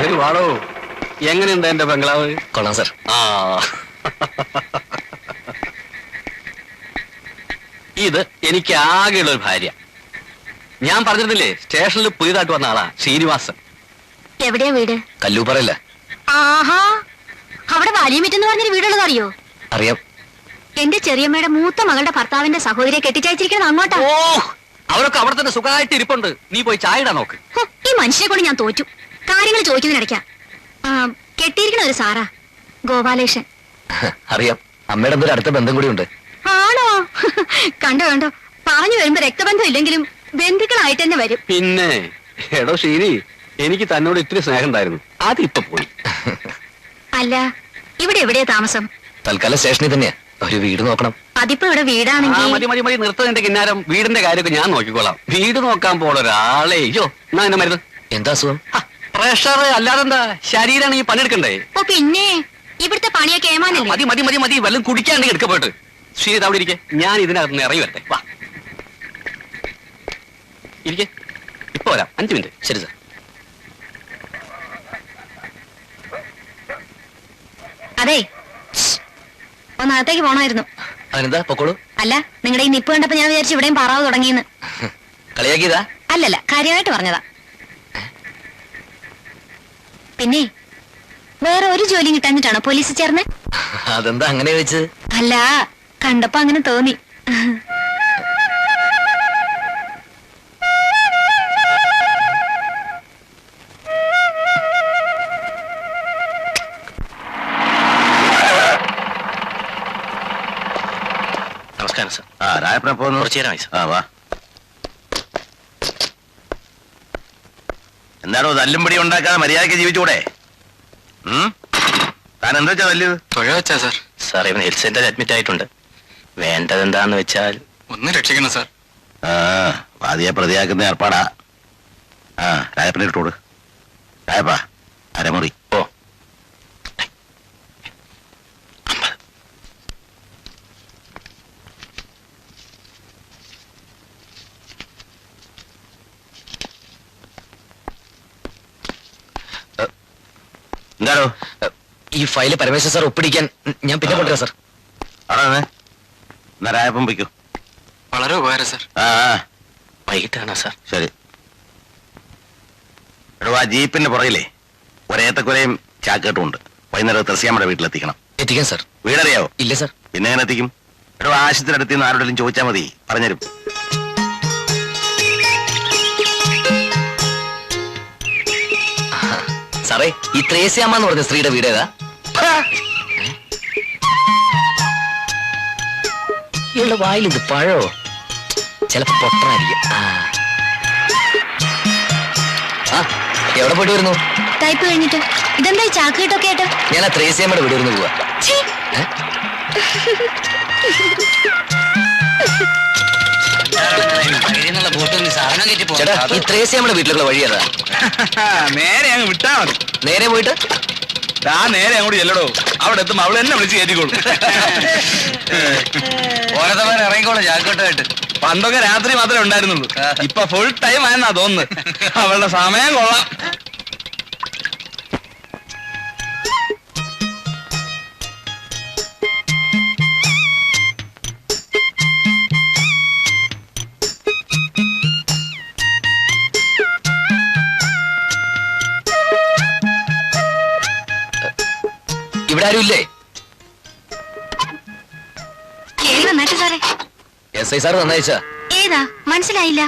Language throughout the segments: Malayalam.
കേറി വാടോ. എങ്ങനെയുണ്ട് എന്റെ ബംഗ്ലാവ്? കൊള്ളാം സാർ. ആ ഇത് എനിക്ക് ആകെയുള്ള ഒരു ഭാര്യ. ഞാൻ പറഞ്ഞിരുന്നില്ലേ, സ്റ്റേഷനിൽ പുതിയതായിട്ട് വന്ന ആളാ, ശ്രീനിവാസൻ. എവിടെയാ വീട്? കല്ലൂപ്പറയില്ല. ആഹാ, അവിടെ വാലിയമിറ്റെന്ന് പറഞ്ഞൊരു വീടുള്ളത് അറിയോ? അറിയാം. എന്റെ ചെറിയമ്മയുടെ മൂത്ത മകളുടെ ഭർത്താവിന്റെ സഹോദരിയെ കെട്ടിച്ചയച്ചിരിക്കുന്നത് അങ്ങോട്ടാ. ഓ, അവരൊക്കെ അവിടെ തന്നെ സുഖമായിട്ട് ഇരിപ്പുണ്ട്. നീ പോയി ചായ ഇടാൻ നോക്ക്. ഈ മനുഷ്യനെ കൊണ്ട് ഞാൻ തോറ്റു. കാര്യങ്ങൾ ചോദിക്കുന്നതിനിടയ്ക്കാ. കെട്ടിയിരിക്കണ ഒരു സാറാ, ഗോപാലേഷൻ. അറിയാം. അമ്മയുടെ എന്തൊരു അടുത്ത ബന്ധം കൂടി ഉണ്ട്. ആണോ? കണ്ടോ കണ്ടോ, പറഞ്ഞു വരുമ്പോ രക്തബന്ധം ഇല്ലെങ്കിലും ബന്ധുക്കളായിട്ട് തന്നെ വരും. പിന്നെ എടോ ശ്രീനി, എനിക്ക് തന്നോട് ഇത്തിരി സ്നേഹം ഉണ്ടായിരുന്നു, അതിപ്പോ പോയി. അല്ല, ഇവിടെ എവിടെയാ താമസം? തൽക്കാലം സ്റ്റേഷനിൽ തന്നെയാ. ഒരു വീട് നോക്കണം. അതിപ്പോ ഇവിടെ വീടാണെങ്കിൽ മതി മതി മതി, നിർത്തതിന്റെ കിന്നാരം. വീടിന്റെ കാര്യമൊക്കെ ഞാൻ നോക്കിക്കോളാം. വീട് നോക്കാൻ പോണ ഒരാളെ. അയ്യോ, എന്നാ എന്നെ മരുന്ന്. എന്താ അസുഖം? പ്രഷർ അല്ലാതെന്താ, ശരീരമാണ് ഈ പണിയെടുക്കണ്ടേ. ഓ പിന്നെ ഇവിടുത്തെ പണിയൊക്കെ ഏമാനല്ലേ? മതി മതി മതി മതി, വല്ലതും കുടിക്കാണ്ടെങ്കിൽ എടുക്ക പോയിട്ട്. ശ്രീ അവിടെ ഇരിക്കെ, ഞാൻ ഇതിനകത്ത് ഇറങ്ങി വരട്ടെ. വാ ഇരിക്കെ, ഇപ്പൊ വരാം. 5 മിനിറ്റ്. ശരി സാർ. അതെ, ഒന്നകത്തേക്ക് പോണമായിരുന്നു. അതിനെന്താ, പൊക്കോളൂ. അല്ല, നിങ്ങളുടെ ഈ നിപ്പ് കണ്ടപ്പോ ഞാൻ വിചാരിച്ചു ഇവിടെയും പാറാവ് തുടങ്ങിയെന്ന്. കളിയാക്കിയതാ? അല്ലല്ല, കാര്യമായിട്ട് പറഞ്ഞതാ. പിന്നെ വേറെ ഒരു ജോലിയും കിട്ടാഞ്ഞിട്ടാണോ പോലീസിൽ ചേർന്ന്? അതെന്താ അങ്ങനെ വെച്ചത്? അല്ല, കണ്ടപ്പോ അങ്ങനെ തോന്നി. നമസ്കാരം സാർ. രായപ്പനെ പോകുന്നു. കുറച്ചു നേരമായി സാർ. വാ. എന്താണോ തല്ലുംപടി ഉണ്ടാക്കാതെ മര്യാദയ്ക്ക് ജീവിച്ചൂടെ? താൻ എന്താ വെച്ചാ തല്ലിയത്? തുഴ വെച്ചാ സാർ. സാർ, ഇവൻ ഹെൽത്ത് സെന്ററിൽ അഡ്മിറ്റ് ആയിട്ടുണ്ട്. വേണ്ടത് എന്താന്ന് വെച്ചാൽ ഒന്ന് രക്ഷിക്കണം സാർ. വാദിയെ പ്രതിയാക്കുന്ന ഏർപ്പാടാ. രായപ്പനെ ഇട്ടോട്. രായപ്പാ, അരമുറി. ഓ, എന്താണോ ഈ ഫയല് പരമേശ്വർ സാർ ഒപ്പിടിക്കാൻ ഞാൻ പിന്നെ കൊണ്ടുവരാം സാർ. ആണോ? എന്നാ രായപ്പം വയ്ക്കൂ. വളരെ ഉപകാരം സാർ. വൈകിട്ടാണോ സാർ? ശരി. എടോ, ആ ജീപ്പിന്റെ പുറകിലേ ഒരേത്തക്കുരയും ചാക്കേട്ടും ഉണ്ട്. വൈകുന്നേരം തെർസിയാമ്മയുടെ വീട്ടിലെത്തിക്കണം. എത്തിക്കാൻ സാർ. വീടറിയാവോ? ഇല്ല സാർ. പിന്നെ എങ്ങനെ എത്തിക്കും? എടോ, ആശുപത്രി അടുത്ത് നിന്ന് ആരോടെങ്കിലും ചോദിച്ചാൽ മതി, പറഞ്ഞുതരും. സാറേ, ഈ ത്രേസ്യാമ്മ എന്ന് പറഞ്ഞ സ്ത്രീയുടെ വീട് ഏതാ? ഇയാളുടെ വായിൽ ഇത് പഴോ? ചിലപ്പോ പൊട്ടനായിരിക്കും. എവിടെ പോയിട്ട് വരുന്നു? ടൈപ്പ് കഴിഞ്ഞിട്ട്. ഇതെന്താ ചാക്കിട്ടൊക്കെ ആയിട്ട്? ഞാൻ ആ ത്രേസ്യാമ്മയുടെ വീട് വരുന്നു പോവാ. ചേട്ടാ, ഈ ത്രേസ്യാമ്മയുടെ വീട്ടിലുള്ള വഴി ഏതാ? നേരെ അങ്ങ് വിട്ടാ മതി. നേരെ പോയിട്ട് നേരെ അങ്ങോട്ട് ചെല്ലടോ. അവിടെ എത്തുമ്പോ അവള് എന്നെ വിളിച്ച് കയറ്റിക്കോളൂ. ഓരത്തമാരെ ഇറങ്ങിക്കോളൂ ജാക്കോട്ടായിട്ട്. പണ്ടൊക്കെ രാത്രി മാത്രമേ ഉണ്ടായിരുന്നുള്ളൂ, ഇപ്പൊ ഫുൾ ടൈം ആയെന്നാ തോന്നുന്നു. അവളുടെ സമയം കൊള്ളാം. ഇവിടെ ആരും ഇല്ലേ? സാറേ, SI സാർ നന്നായിച്ചാ. ഏതാ മനസ്സിലായില്ല?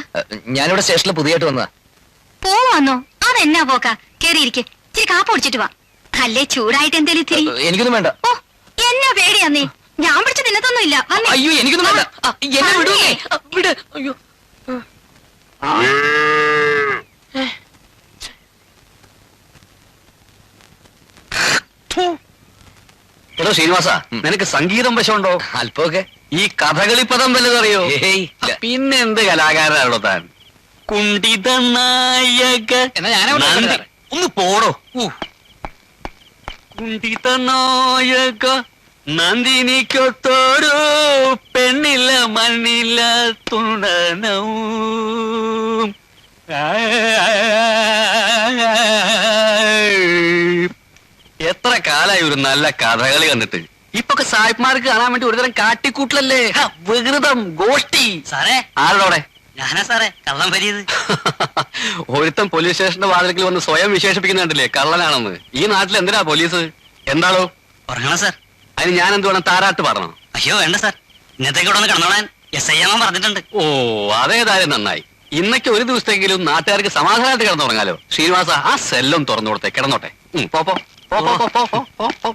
ഞാനിവിടെ സ്റ്റേഷനിൽ പുതിയായിട്ട് വന്നാ. പോവാന്നോ? അതെന്നാ പോക്കാ? കേറിയിരിക്കെ, ഇച്ചിരി കാപ്പ് കുടിച്ചിട്ട് വാ. അല്ലേ ചൂടായിട്ട് എന്തേലും ഇത്തിരി. എനിക്കൊന്നും വേണ്ട. ഓ, എന്നാ പേടിയാന്നേ. ഞാൻ പിടിച്ച് തിന്നത്തൊന്നും ഇല്ല. അയ്യോ, എനിക്കൊന്നും വേണ്ട. എന്നെ വിടൂന്നേ. വിട്. അയ്യോ. എടോ ശ്രീനിവാസ, നിനക്ക് സംഗീതം വശമുണ്ടോ? അല്പമൊക്കെ. ഈ കഥകളിപ്പദം വല്ലതറിയോ? പിന്നെ എന്ത് കലാകാരനാണോ താൻ? കുണ്ടിത നായക. ഒന്ന് പോടോ. കുണ്ടിത നായക നന്ദിനിക്കൊത്തോരോ പെണ്ണില്ല മണ്ണില്ല തുണനവും ഒരു നല്ല കഥകളി കണ്ടിട്ട്. ഇപ്പൊക്കെ സായിപ്മാർക്ക് കാണാൻ വേണ്ടി ഒരുതരം കാട്ടിക്കൂട്ടലല്ലേ, വികൃതം, ഗോഷ്ടി. സാറേ ആരോടെ? ഞാനാ സാറേ കള്ളം വരിയത്. ഒരുത്തൻ പോലീസ് സ്റ്റേഷന്റെ വാതിൽക്കൽ വന്ന് സ്വയം വിശേഷിപ്പിക്കുന്ന കണ്ടില്ലേ കള്ളനാണെന്ന്. ഈ നാട്ടിൽ എന്തിനാ പോലീസ്? എന്താണോ ഉറങ്ങണം സാർ. അതിന് ഞാൻ എന്ത് വേണം, താരാട്ട് പറഞ്ഞോ? അയ്യോ വേണ്ട സാർ, ഇന്നത്തേക്ക് ഇവിടെ ഒന്ന് കിടന്നോളാൻ SI അമ്മ പറഞ്ഞിട്ടുണ്ട്. ഓ, അതേതായാലും നന്നായി. ഇന്നൊക്കെ ഒരു ദിവസത്തെങ്കിലും നാട്ടുകാർക്ക് സമാധാനമായിട്ട് കിടന്നുറങ്ങാലോ. ശ്രീനിവാസ, ആ സെല്ലും തുറന്നു കൊടുത്തേ, കിടന്നോട്ടെ. പോ പോ പോ പോ പോ പോ പോ പോ.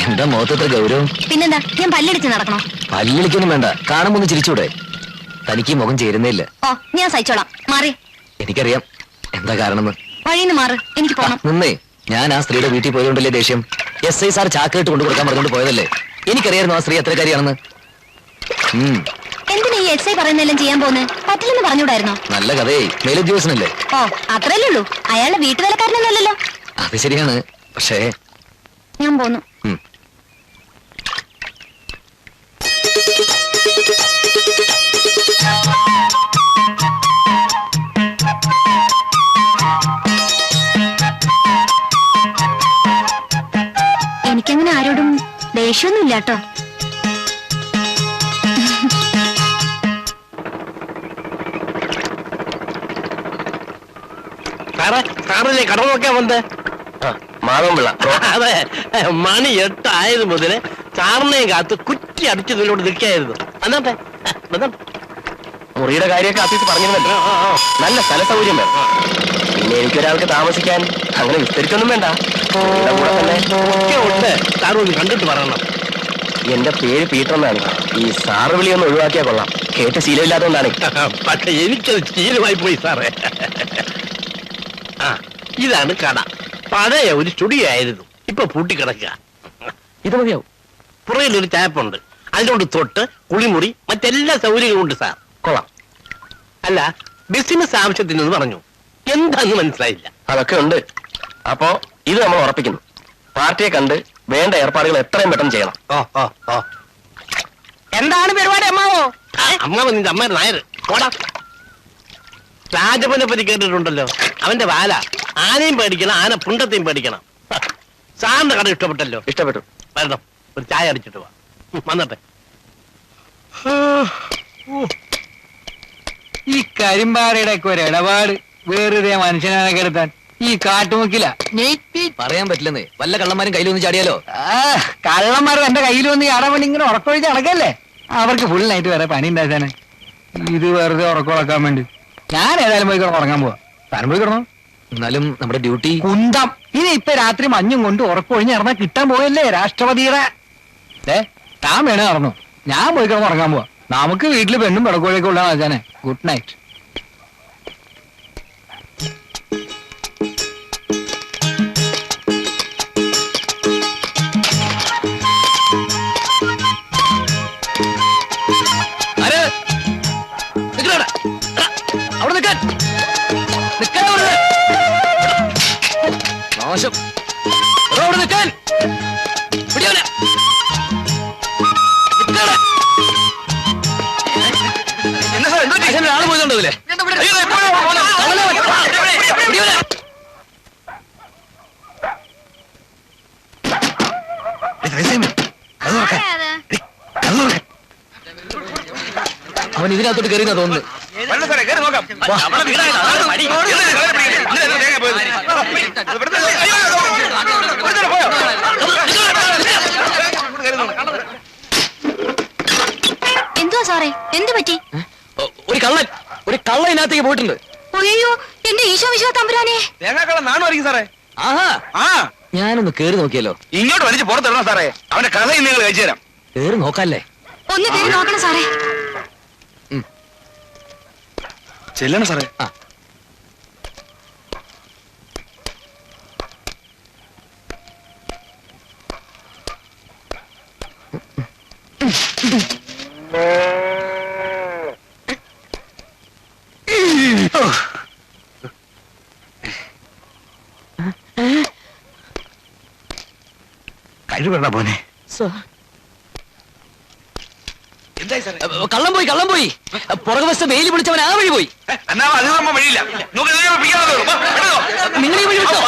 എന്താ മുഖത്തെ ഗൗരവം? പിന്നെന്താ, ഞാൻ പല്ലടിച്ച് നടക്കണോ? പല്ലിളിക്കൊന്നും വേണ്ട, കാണുമ്പോ ഒന്ന് ചിരിച്ചൂടെ? തനിക്ക് മുഖം ചേരുന്നില്ല. ഓ, ഞാൻ സഹിച്ചോളാം. മാറി. എനിക്കറിയാം എന്താ കാരണം. വഴിന്ന് മാറ്, എനിക്ക് പോണം. നിന്നേ, ഞാൻ ആ സ്ത്രീയുടെ വീട്ടിൽ പോയതുകൊണ്ടല്ലേ ദേഷ്യം. SI സാർ ചാക്കേട്ട് കൊണ്ടു കൊടുക്കാൻ പറഞ്ഞുകൊണ്ട് പോയതല്ലേ. എനിക്കറിയായിരുന്നു ആ സ്ത്രീ എത്രക്കാരിയാണെന്ന്. എന്തിനാ ഈ SI പറയുന്നതെല്ലാം ചെയ്യാൻ പോകുന്നത്? പറ്റില്ലെന്ന് പറഞ്ഞൂടായിരുന്നോ? നല്ല കഥയെ, മേലുദ്യോഗസ്ഥനല്ലേ. ഓ, അത്രയല്ലേ ഉള്ളൂ. അയാളുടെ വീട്ടുവേലക്കാരനല്ലല്ലോ. അത് ശരിയാണ്, പക്ഷേ ഞാൻ പോന്നു. എനിക്കങ്ങനെ ആരോടും ദേഷ്യമൊന്നുമില്ല കേട്ടോ. സാറല്ലേ കട നോക്കാൻ വന്നേ? മാധവൻപിള്ള. അതെ, മണി 8 ആയത് മുതല് സാറിനെയും കാത്ത് കുറ്റി അടിച്ചതിലോട്ട് നിൽക്കായിരുന്നു. അന്നത്തെ മുറിയുടെ കാര്യമൊക്കെ ആഫീസ് പറഞ്ഞിരുന്നല്ലോ. നല്ല സ്ഥല സൗകര്യം വേണം. പിന്നെ എനിക്കൊരാൾക്ക് താമസിക്കാൻ അങ്ങനെ വിസ്തരിക്കൊന്നും വേണ്ട. കൂടെ തന്നെ ഒക്കെ ഉണ്ട്. സാറ് ഒന്ന് കണ്ടിട്ട് പറയണം. എന്റെ പേര് പീറ്റർ എന്നാണ്. ഈ സാറ് വിളിയൊന്ന് ഒഴിവാക്കിയാ കൊള്ളാം. കേട്ട് ശീലമില്ലാത്തതുകൊണ്ടാണ്. പക്ഷെ എനിക്കത് ശീലമായി പോയി സാറേ. ആ, ഇതാണ് കട. പഴയ ഒരു സ്റ്റുഡിയായിരുന്നു, ഇപ്പൊ പൂട്ടിക്കിടക്കുക. ഇത് മതിയാവും. പുറകിലൊരു ടാപ്പുണ്ട്, അതിനോട് തൊട്ട് കുളിമുറി, മറ്റെല്ലാ സൗകര്യങ്ങളും ഉണ്ട് സാർ. കൊള്ളാം. അല്ല, ബിസിനസ് ആവശ്യത്തിനെന്ന് പറഞ്ഞു, എന്താന്ന് മനസ്സിലായില്ല. അതൊക്കെ ഉണ്ട്. അപ്പോ ഇത് നമ്മൾ ഉറപ്പിക്കുന്നു. പാർട്ടിയെ കണ്ട് വേണ്ട ഏർപ്പാടുകൾ എത്രയും പെട്ടെന്ന് ചെയ്യണം. ഓ ഓ ഓ, എന്താണ് പരിപാടി അമ്മാവോ? അമ്മാവ നിന്റെ അമ്മയുടെ നായർ പോടാ. രാജപ്പനെ പറ്റി കേട്ടിട്ടുണ്ടല്ലോ, അവന്റെ വാല. ആനയും പേടിക്കണം, ആന പുണ്ടത്തെയും പേടിക്കണം. സാറിന്റെ കട ഇഷ്ടപ്പെട്ടല്ലോ. ഇഷ്ടപ്പെട്ടു. വരണം, ഒരു ചായ അടിച്ചിട്ട് വാ. വന്നട്ടെ. ഈ കരിമ്പാറയുടെ ഒക്കെ ഒരു ഇടപാട് വെറുതെ മനുഷ്യനെ കെടുത്താൻ ഈ കാട്ടുമുക്കില. പറയാൻ പറ്റില്ലെന്നേ, വല്ല കള്ളന്മാരും കയ്യിലൊന്ന് ചാടിയാലോ. കള്ളന്മാരും എന്റെ കയ്യിൽ വന്ന് ഈ അടവണി ഇങ്ങനെ ഉറക്കൊഴിച്ച് നടക്കല്ലേ. അവർക്ക് ഫുൾ നൈറ്റ് വരെ പണി ഉണ്ടാക്കാന്. ഇത് വെറുതെ ഉറക്കുളക്കാൻ വേണ്ടി ഞാൻ ഏതായാലും പോയി ഉറങ്ങാൻ പോവാ. താനും പോയി കിടന്നോ. എന്നാലും നമ്മുടെ ഡ്യൂട്ടി കുന്തം. ഇനി ഇപ്പൊ രാത്രി മഞ്ഞും കൊണ്ട് ഉറക്കൊഴിഞ്ഞ് നടന്നാ കിട്ടാൻ പോയല്ലേ രാഷ്ട്രപതിയുടെ. താൻ വേണേ നടന്നു, ഞാൻ പോയി കിടന്ന് ഉറങ്ങാൻ പോവാ. നമുക്ക് വീട്ടില് പെണ്ണും പിടക്കോഴൊക്കെ ഉള്ള ആചാനെ. Good night. അവിടെ നിൽക്കാൻ മോശം. അവിടെ നിൽക്കാൻ ആള് പോയതുണ്ടല്ലേ. അവൻ ഇതിനകത്തോട്ട് കയറിയെന്നാ തോന്നുന്നു. എന്തുവാ സാറേ, എന്ത് പറ്റി? ഒരു കള്ളൻ ഇതിനകത്തേക്ക് പോയിട്ടുണ്ട്. അയ്യോ, എന്റെ ഈശോ വിശ്വ തമ്പുരാനെ. തേങ്ങാക്കള്ളം നാണു അറിയും സാറേ. ആഹാ, ഞാനൊന്ന് കേറി നോക്കിയല്ലോ. ഇങ്ങോട്ട് വലിച്ച് പുറത്തിടണം സാറേ. അവന്റെ കഥ നിങ്ങൾ കഴിച്ചു തരാം. കേറി നോക്കാല്ലേ. ഒന്ന് കയറി നോക്കണം സാറേ. ചെല്ലണം സാറേ. കഴിവേണ്ട മോനെ. കള്ളം പോയി പുറകു വശത്ത് വെയിൽ വിളിച്ചവൻ ആ വഴി പോയി. നിങ്ങൾ ഈ വഴി വിട്ടോ.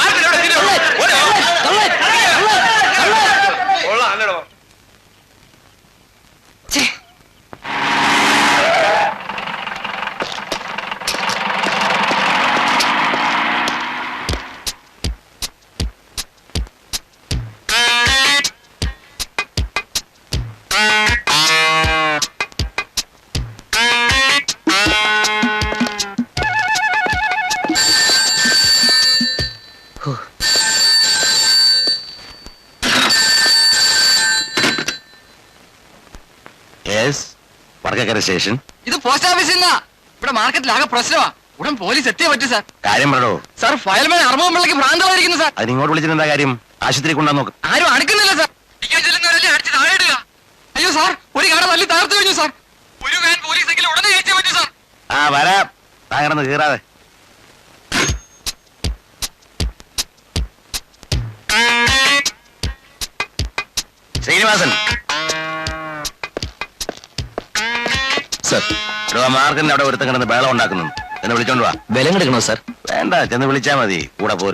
ഛേ. വടക്കക്കര സ്റ്റേഷൻ. ഇത് പോസ്റ്റ് ഓഫീസിൽ നിന്നാ. ഇവിടെ മാർക്കറ്റിൽ ആകെ പ്രശ്നമാ. ഉടൻ പോലീസ് എത്തിയേ പറ്റൂ സാർ. കാര്യം പറയോ? സാർ ഫയൽമാൻ അറുപത് പിള്ളക്ക് ഭ്രാന്തമായിരിക്കുന്നു സാർ. അതിന് ഇങ്ങോട്ട് വിളിച്ചിട്ട് എന്താ കാര്യം? ആശുപത്രി കൊണ്ടുവന്ന് നോക്ക്. ആരും അടുക്കുന്നില്ല സാർ. അടിച്ച് താഴെ ഇടുക. അയ്യോ സാർ, ഒരു കട തല്ലി തകർത്തു കഴിഞ്ഞു സാർ. ഒരു വാൻ പോലീസെങ്കിലും ഉടനെ കയറ്റിയേ പറ്റൂ സാർ. ആ വരാം. താങ്കളൊന്ന് കീറാതെ. ശ്രീനിവാസൻ സർ, മാർക്കറ്റിന് അവിടെ ഒരുത്തം കിടന്ന് ബേളം ഉണ്ടാക്കുന്നു. എന്നെ വിളിച്ചോണ്ട് വാ. ബലം എടുക്കണോ സാർ? വേണ്ട, ചെന്ന് വിളിച്ചാ മതി. കൂടെ പോരും.